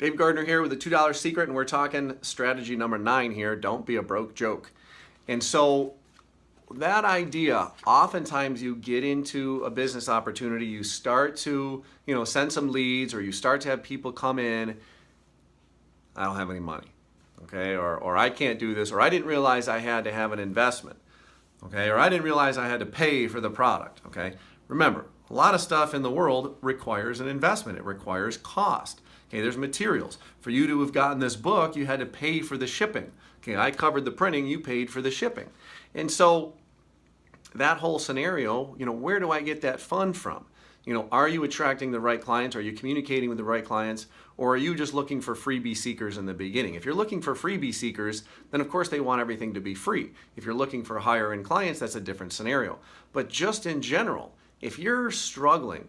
Dave Gardner here with the $2 secret, and we're talking strategy number 9 here. Don't be a broke joke. And so that idea, oftentimes you get into a business opportunity, you start to, send some leads, or you start to have people come in. I don't have any money, okay? Or I can't do this, or I didn't realize I had to have an investment, okay? Or I didn't realize I had to pay for the product, okay? Remember, a lot of stuff in the world requires an investment. It requires cost. Okay, there's materials. For you to have gotten this book, you had to pay for the shipping. Okay, I covered the printing, you paid for the shipping. And so that whole scenario, where do I get that fund from? Are you attracting the right clients? Are you communicating with the right clients? Or are you just looking for freebie seekers in the beginning? If you're looking for freebie seekers, then of course they want everything to be free. If you're looking for higher end clients, that's a different scenario. But just in general, if you're struggling,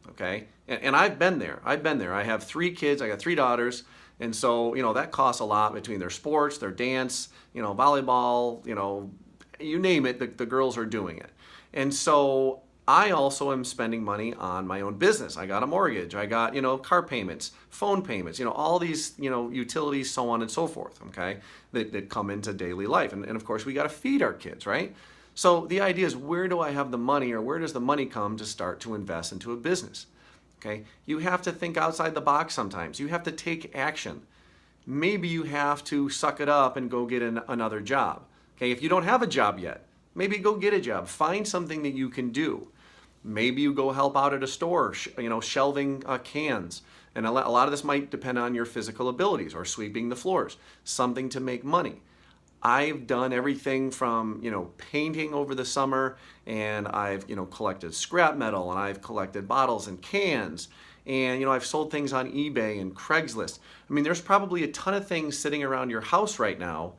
okay, and I've been there. I have 3 kids, I got 3 daughters, and so, that costs a lot between their sports, their dance, volleyball, you name it, the girls are doing it. And so I also am spending money on my own business. I got a mortgage, I got, car payments, phone payments, all these, utilities, so on and so forth, okay, that come into daily life. And of course, we got to feed our kids, right? So the idea is, where do I have the money, or where does the money come to start to invest into a business? Okay, you have to think outside the box sometimes. You have to take action. Maybe you have to suck it up and go get another job. Okay, if you don't have a job yet, maybe go get a job. Find something that you can do. Maybe you go help out at a store, shelving cans. And a lot of this might depend on your physical abilities, or sweeping the floors, something to make money. I've done everything from, painting over the summer, and I've, collected scrap metal, and I've collected bottles and cans, and, I've sold things on eBay and Craigslist. I mean, there's probably a ton of things sitting around your house right now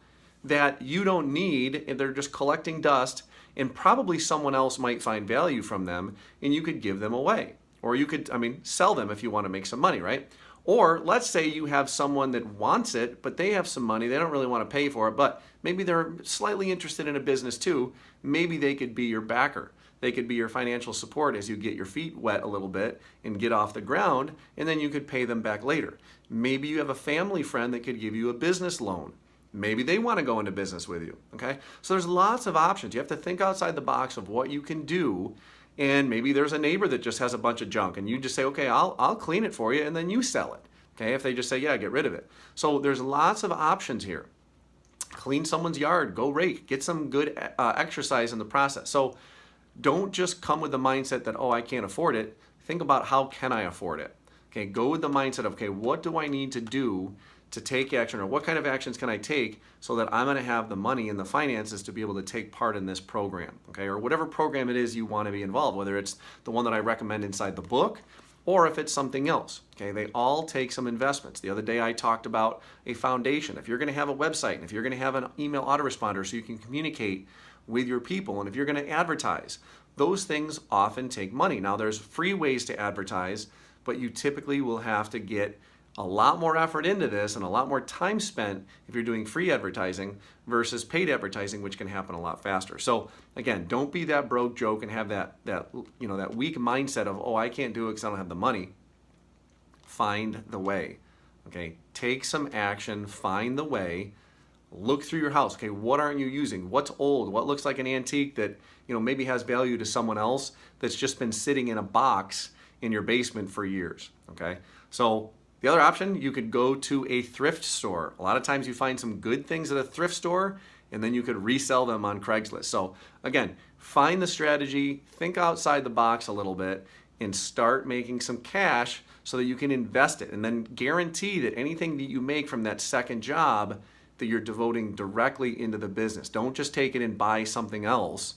that you don't need, and they're just collecting dust, and probably someone else might find value from them, and you could give them away. Or you could, sell them if you want to make some money, right? Or let's say you have someone that wants it, but they have some money, they don't really want to pay for it, but maybe they're slightly interested in a business too. Maybe they could be your backer. They could be your financial support as you get your feet wet a little bit and get off the ground, and then you could pay them back later. Maybe you have a family friend that could give you a business loan. Maybe they want to go into business with you, okay? So there's lots of options. You have to think outside the box of what you can do. And maybe there's a neighbor that just has a bunch of junk, and you just say, okay, I'll clean it for you, and then you sell it. Okay, if they just say, yeah, get rid of it. So there's lots of options here. Clean someone's yard, go rake, get some good exercise in the process. So don't just come with the mindset that, oh, I can't afford it. Think about, how can I afford it? Okay, go with the mindset of, okay, what do I need to do to take action, or what kind of actions can I take so that I'm going to have the money and the finances to be able to take part in this program, okay, or whatever program it is you want to be involved, whether it's the one that I recommend inside the book, or if it's something else, okay? They all take some investments. The other day I talked about a foundation. If you're going to have a website, and if you're going to have an email autoresponder so you can communicate with your people, and if you're going to advertise, those things often take money. Now, there's free ways to advertise, but you typically will have to get a lot more effort into this and a lot more time spent if you're doing free advertising versus paid advertising, which can happen a lot faster. So again, don't be that broke joke and have that weak mindset of, oh, I can't do it because I don't have the money. Find the way. Okay, take some action, find the way. Look through your house. Okay, what aren't you using? What's old? What looks like an antique that maybe has value to someone else that's just been sitting in a box in your basement for years? Okay, so the other option, you could go to a thrift store. A lot of times you find some good things at a thrift store, and then you could resell them on Craigslist. So again, find the strategy, think outside the box a little bit, and start making some cash so that you can invest it. And then guarantee that anything that you make from that second job, that you're devoting directly into the business. Don't just take it and buy something else,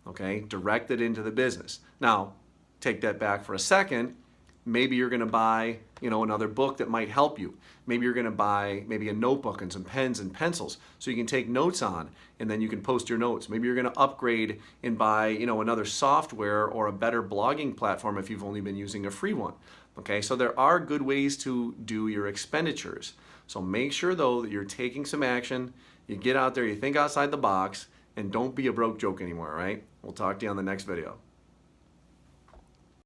okay? Direct it into the business. Now, take that back for a second. Maybe you're going to buy, another book that might help you. Maybe you're going to buy maybe a notebook and some pens and pencils so you can take notes on, and then you can post your notes. Maybe you're going to upgrade and buy, another software or a better blogging platform if you've only been using a free one. Okay, so there are good ways to do your expenditures. So make sure, though, that you're taking some action. You get out there, you think outside the box, and don't be a broke joke anymore, all right? We'll talk to you on the next video.